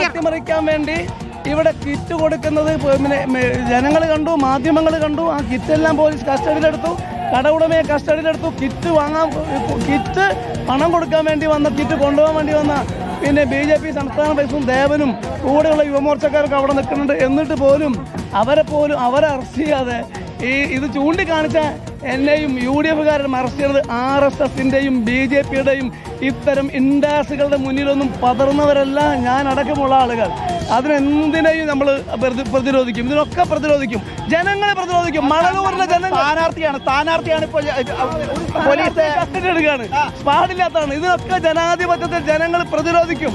അട്ടിമറിക്കാൻ വേണ്ടി ഇവിടെ കിറ്റ് കൊടുക്കുന്നത് ജനങ്ങൾ കണ്ടു, മാധ്യമങ്ങൾ കണ്ടു. ആ കിറ്റെല്ലാം പോലീസ് കസ്റ്റഡിയിലെടുത്തു, കടവുടമയെ കസ്റ്റഡിയിലെടുത്തു. കിറ്റ് പണം കൊടുക്കാൻ വേണ്ടി വന്ന, കിറ്റ് കൊണ്ടുപോകാൻ വേണ്ടി വന്ന BJP സംസ്ഥാന പ്രസിഡന്റും ദേവനും കൂടെയുള്ള യുവമോർച്ചക്കാർക്ക് അവിടെ നിൽക്കുന്നുണ്ട്. എന്നിട്ട് പോലും അവരെ അറസ്റ്റ് ചെയ്യാതെ ഇത് ചൂണ്ടിക്കാണിച്ച എന്നെയും UDF-കാരും അറസ്റ്റ് ചെയ്യുന്നത് RSSന്റെയും BJPയുടെയും ഇത്തരം ഇൻഡാസുകളുടെ മുന്നിലൊന്നും പതർന്നവരല്ല ഞാൻ അടക്കമുള്ള ആളുകൾ. അതിനെന്തിനേയും നമ്മൾ പ്രതിരോധിക്കും, ഇതിനൊക്കെ പ്രതിരോധിക്കും, ജനങ്ങളെ പ്രതിരോധിക്കും. മണലൂരിലെ സ്ഥാനാർത്ഥിയാണ് ഇപ്പോൾ പോലീസ് കസ്റ്റഡി എടുക്കുകയാണ്, പാടില്ലാത്തതാണ്. ഇതിനൊക്കെ ജനാധിപത്യത്തിൽ ജനങ്ങൾ പ്രതിരോധിക്കും.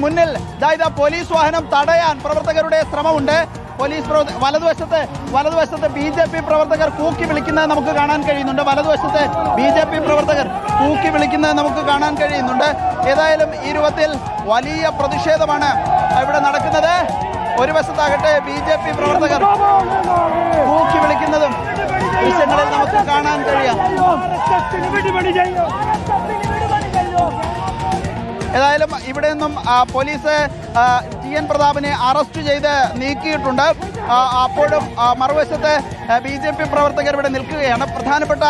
മുന്നിൽ ഇതാ പോലീസ് വാഹനം തടയാൻ പ്രവർത്തകരുടെ ശ്രമമുണ്ട്. പോലീസ് വലതുവശത്ത് BJP പ്രവർത്തകർ കൂക്കി വിളിക്കുന്നത് നമുക്ക് കാണാൻ കഴിയുന്നുണ്ട്. വലതുവശത്ത് BJP പ്രവർത്തകർ കൂക്കി വിളിക്കുന്നത് നമുക്ക് കാണാൻ കഴിയുന്നുണ്ട്. ഏതായാലും ഈ രൂപത്തിൽ വലിയ പ്രതിഷേധമാണ് ഇവിടെ നടക്കുന്നത്. ഒരു വശത്താകട്ടെ BJP പ്രവർത്തകർ കൂക്കി വിളിക്കുന്നതും ദൃശ്യങ്ങളിൽ നമുക്ക് കാണാൻ കഴിയാം. ഏതായാലും ഇവിടെ നിന്നും പോലീസ് TN പ്രതാപനെ അറസ്റ്റ് ചെയ്ത് നീക്കിയിട്ടുണ്ട്. അപ്പോഴും മറുവശത്ത് BJP പ്രവർത്തകർ ഇവിടെ നിൽക്കുകയാണ്. പ്രധാനപ്പെട്ട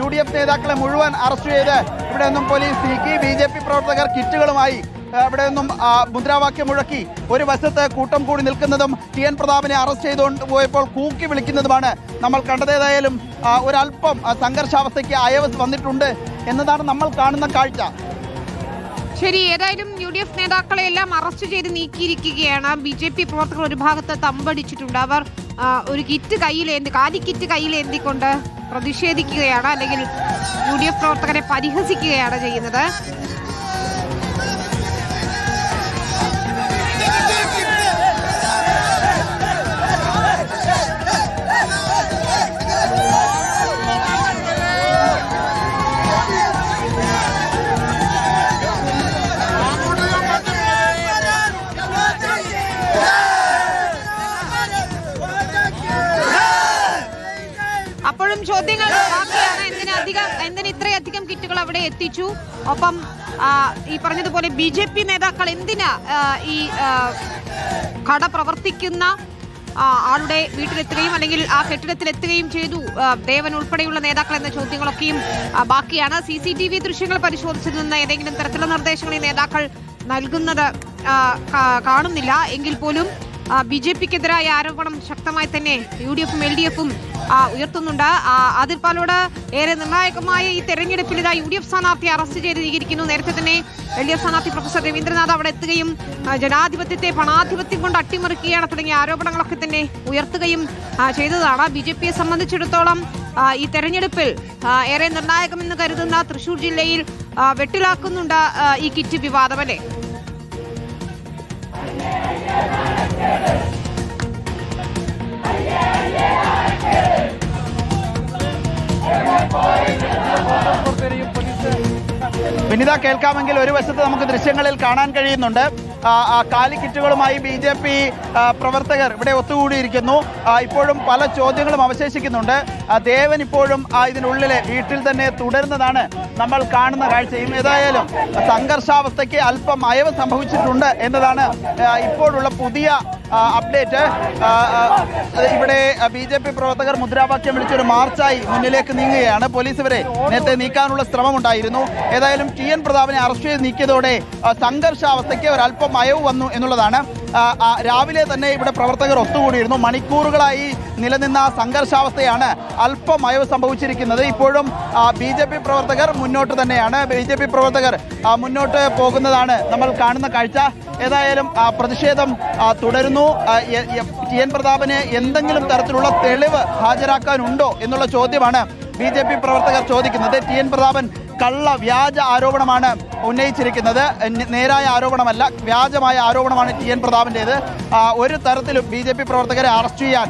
UDF നേതാക്കളെ മുഴുവൻ അറസ്റ്റ് ചെയ്ത് ഇവിടെ നിന്നും പോലീസ് നീക്കി. BJP പ്രവർത്തകർ കിറ്റുകളുമായി ഇവിടെ നിന്നും മുദ്രാവാക്യം മുഴക്കി ഒരു വശത്ത് കൂട്ടം കൂടി നിൽക്കുന്നതും TN പ്രതാപനെ അറസ്റ്റ് ചെയ്തുകൊണ്ട് പോയപ്പോൾ കൂക്കി വിളിക്കുന്നതുമാണ് നമ്മൾ കണ്ടത്. ഏതായാലും ഒരല്പം സംഘർഷാവസ്ഥയ്ക്ക് അയവ് വന്നിട്ടുണ്ട് എന്നതാണ് നമ്മൾ കാണുന്ന കാഴ്ച. ശരി, ഏതായാലും UDF നേതാക്കളെ എല്ലാം അറസ്റ്റ് ചെയ്ത് നീക്കിയിരിക്കുകയാണ്. BJP പ്രവർത്തകർ ഒരു ഭാഗത്ത് തമ്പടിച്ചിട്ടുണ്ട്. അവർ ഒരു കിറ്റ് കാലി കിറ്റ് കയ്യിലേന്തിക്കൊണ്ട് പ്രതിഷേധിക്കുകയാണ്, അല്ലെങ്കിൽ UDF പ്രവർത്തകരെ പരിഹസിക്കുകയാണ് ചെയ്യുന്നത്. അപ്പോഴും ചോദ്യങ്ങൾ ബാക്കിയാണ്. എന്തിന് ഇത്രയധികം കിറ്റുകൾ അവിടെ എത്തിച്ചു? ഒപ്പം ഈ പറഞ്ഞതുപോലെ BJP നേതാക്കൾ എന്തിനാ ഈ കട പ്രവർത്തിക്കുന്ന ആളുടെ വീട്ടിലെത്തുകയും അല്ലെങ്കിൽ ആ കെട്ടിടത്തിലെത്തുകയും ചെയ്തു, ദേവൻ ഉൾപ്പെടെയുള്ള നേതാക്കൾ എന്ന ചോദ്യങ്ങളൊക്കെയും ബാക്കിയാണ്. CCTV ദൃശ്യങ്ങൾ പരിശോധിച്ചു നിന്ന് ഏതെങ്കിലും തരത്തിലുള്ള നിർദ്ദേശങ്ങൾ ഈ നേതാക്കൾ നൽകുന്നത് കാണുന്നില്ല. എങ്കിൽ പോലും BJPക്കെതിരായ ആരോപണം ശക്തമായി തന്നെ UDF-ഉം LDF-ഉം ഉയർത്തുന്നുണ്ട്. ആദിൽ പാലോട് ഏറെ നിർണായകമായ ഈ തെരഞ്ഞെടുപ്പിൽ ഇതാ UDF സ്ഥാനാർത്ഥി അറസ്റ്റ് ചെയ്തിരിക്കുന്നു. നേരത്തെ തന്നെ LDF സ്ഥാനാർത്ഥി പ്രൊഫസർ രവീന്ദ്രനാഥ് അവിടെ എത്തുകയും ജനാധിപത്യത്തെ പണാധിപത്യം കൊണ്ട് അട്ടിമറിക്കുകയാണ് തുടങ്ങിയ ആരോപണങ്ങളൊക്കെ തന്നെ ഉയർത്തുകയും ചെയ്തതാണ്. BJPയെ സംബന്ധിച്ചിടത്തോളം ഈ തെരഞ്ഞെടുപ്പിൽ ഏറെ നിർണായകമെന്ന് കരുതുന്ന തൃശൂർ ജില്ലയിൽ വെട്ടിലാക്കുന്നുണ്ട് ഈ കിറ്റ് വിവാദം, അല്ലേ? വിനിത, കേൾക്കാമെങ്കിൽ ഒരു വശത്ത് നമുക്ക് ദൃശ്യങ്ങളിൽ കാണാൻ കഴിയുന്നുണ്ട് കാലിക്കിറ്റുകളുമായി BJP പ്രവർത്തകർ ഇവിടെ ഒത്തുകൂടിയിരിക്കുന്നു. ഇപ്പോഴും പല ചോദ്യങ്ങളും അവശേഷിക്കുന്നുണ്ട്. ദേവൻ ഇപ്പോഴും ഇതിനുള്ളിലെ വീട്ടിൽ തന്നെ തുടരുന്നതാണ് നമ്മൾ കാണുന്ന കാഴ്ചയും. ഏതായാലും സംഘർഷാവസ്ഥയ്ക്ക് അല്പം അയവ് സംഭവിച്ചിട്ടുണ്ട് എന്നതാണ് ഇപ്പോഴുള്ള പുതിയ അപ്ഡേറ്റ്. ഇവിടെ BJP പ്രവർത്തകർ മുദ്രാവാക്യം വിളിച്ചൊരു മാർച്ചായി മുന്നിലേക്ക് നീങ്ങുകയാണ്. പോലീസ് ഇവരെ നേരത്തെ നീക്കാനുള്ള ശ്രമമുണ്ടായിരുന്നു. ഏതായാലും TN പ്രതാപനെ അറസ്റ്റ് ചെയ്ത് നീക്കിയതോടെ സംഘർഷാവസ്ഥയ്ക്ക് ഒരല്പം അയവ് വന്നു എന്നുള്ളതാണ്. രാവിലെ തന്നെ ഇവിടെ പ്രവർത്തകർ ഒത്തുകൂടിയിരുന്നു. മണിക്കൂറുകളായി നിലനിന്ന സംഘർഷാവസ്ഥയാണ് അല്പം അയവ് സംഭവിച്ചിരിക്കുന്നത്. ഇപ്പോഴും BJP പ്രവർത്തകർ മുന്നോട്ട് തന്നെയാണ്. BJP പ്രവർത്തകർ മുന്നോട്ട് പോകുന്നതാണ് നമ്മൾ കാണുന്ന കാഴ്ച. ഏതായാലും പ്രതിഷേധം തുടരുന്നു. TN പ്രതാപന് എന്തെങ്കിലും തരത്തിലുള്ള തെളിവ് ഹാജരാക്കാനുണ്ടോ എന്നുള്ള ചോദ്യമാണ് BJP പ്രവർത്തകർ ചോദിക്കുന്നത്. TN പ്രതാപൻ വ്യാജ ആരോപണമാണ് ഉന്നയിച്ചിരിക്കുന്നത്. നേരായ ആരോപണമല്ല, വ്യാജമായ ആരോപണമാണ് TN പ്രതാപൻ്റേത്. ഒരു തരത്തിലും BJP പ്രവർത്തകരെ അറസ്റ്റ് ചെയ്യാൻ,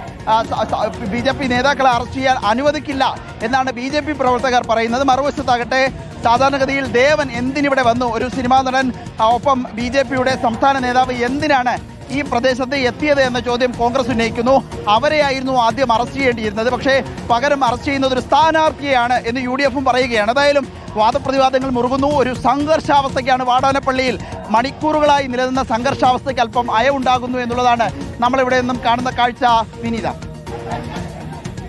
BJP നേതാക്കളെ അറസ്റ്റ് ചെയ്യാൻ അനുവദിക്കില്ല എന്നാണ് BJP പ്രവർത്തകർ പറയുന്നത്. മറുവശത്താകട്ടെ സാധാരണഗതിയിൽ ദേവൻ എന്തിനിവിടെ വന്നു, ഒരു സിനിമാ നടൻ, ഒപ്പം BJPയുടെ സംസ്ഥാന നേതാവ് എന്തിനാണ് ഈ പ്രദേശത്ത് എത്തിയത് എന്ന ചോദ്യം കോൺഗ്രസ് ഉന്നയിക്കുന്നു. അവരെയായിരുന്നു ആദ്യം അറസ്റ്റ് ചെയ്യേണ്ടിയിരുന്നത്, പക്ഷേ പകരം അറസ്റ്റ് ചെയ്യുന്നത് ഒരു സ്ഥാനാർത്ഥിയെയാണ് എന്ന് UDF-ഉം പറയുകയാണ്. ഏതായാലും വാദപ്രതിവാദങ്ങൾ മുറുകുന്നു. ഒരു സംഘർഷാവസ്ഥയ്ക്കാണ് വാടാനപ്പള്ളിയിൽ. മണിക്കൂറുകളായി നിലനിന്ന സംഘർഷാവസ്ഥയ്ക്ക് അല്പം അയവുണ്ടാകുന്നു എന്നുള്ളതാണ് നമ്മളിവിടെ നിന്നും കാണുന്ന കാഴ്ച. വിനീത,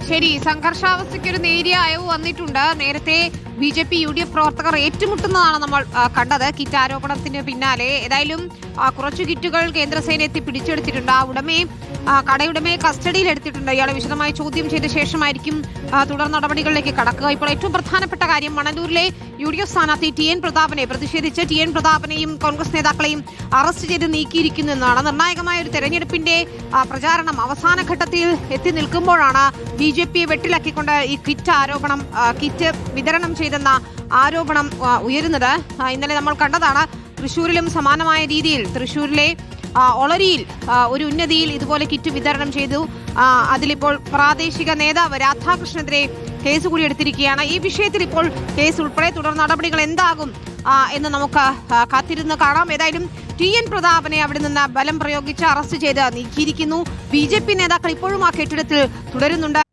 ശരി, സംഘർഷാവസ്ഥയ്ക്ക് ഒരു നേരിയ അയവ് വന്നിട്ടുണ്ട്. നേരത്തെ BJP UDF പ്രവർത്തകർ ഏറ്റുമുട്ടുന്നതാണ് നമ്മൾ കണ്ടത് കിറ്റ് ആരോപണത്തിന് പിന്നാലെ. ഏതായാലും കുറച്ചു കിറ്റുകൾ കേന്ദ്രസേന എത്തി പിടിച്ചെടുത്തിട്ടുണ്ട്. ആ കടയുടമയെ കസ്റ്റഡിയിൽ എടുത്തിട്ടുണ്ട്. ഇയാളെ വിശദമായി ചോദ്യം ചെയ്ത ശേഷമായിരിക്കും തുടർ നടപടികളിലേക്ക് കടക്കുക. ഇപ്പോൾ ഏറ്റവും പ്രധാനപ്പെട്ട കാര്യം മണലൂരിലെ UDF സ്ഥാനാർത്ഥി TN പ്രതാപനെ പ്രതിഷേധിച്ച് TN പ്രതാപനെയും കോൺഗ്രസ് നേതാക്കളെയും അറസ്റ്റ് ചെയ്ത് നീക്കിയിരിക്കുന്നു എന്നാണ്. നിർണായകമായ ഒരു തെരഞ്ഞെടുപ്പിന്റെ പ്രചാരണം അവസാന ഘട്ടത്തിൽ എത്തി നിൽക്കുമ്പോഴാണ് BJPയെ വെട്ടിലാക്കിക്കൊണ്ട് ഈ കിറ്റ് വിതരണം ചെയ്തെന്ന ആരോപണം ഉയരുന്നത്. ഇന്നലെ നമ്മൾ കണ്ടതാണ്. തൃശ്ശൂരിലും സമാനമായ രീതിയിൽ തൃശ്ശൂരിലെ ഒളരിയിൽ ഒരു ഉന്നതിയിൽ ഇതുപോലെ കിറ്റ് വിതരണം ചെയ്തു. അതിലിപ്പോൾ പ്രാദേശിക നേതാവ് രാധാകൃഷ്ണനെതിരെ കേസ് കൂടി എടുത്തിരിക്കുകയാണ്. ഈ വിഷയത്തിൽ ഇപ്പോൾ കേസ് ഉൾപ്പെടെ തുടർ നടപടികൾ എന്താകും എന്ന് നമുക്ക് കാത്തിരുന്ന് കാണാം. ഏതായാലും TN പ്രതാപനെ അവിടെ നിന്ന് ബലം പ്രയോഗിച്ച് അറസ്റ്റ് ചെയ്ത് നീക്കിയിരിക്കുന്നു. BJP നേതാക്കൾ ഇപ്പോഴും ആ കെട്ടിടത്തിൽ തുടരുന്നുണ്ട്.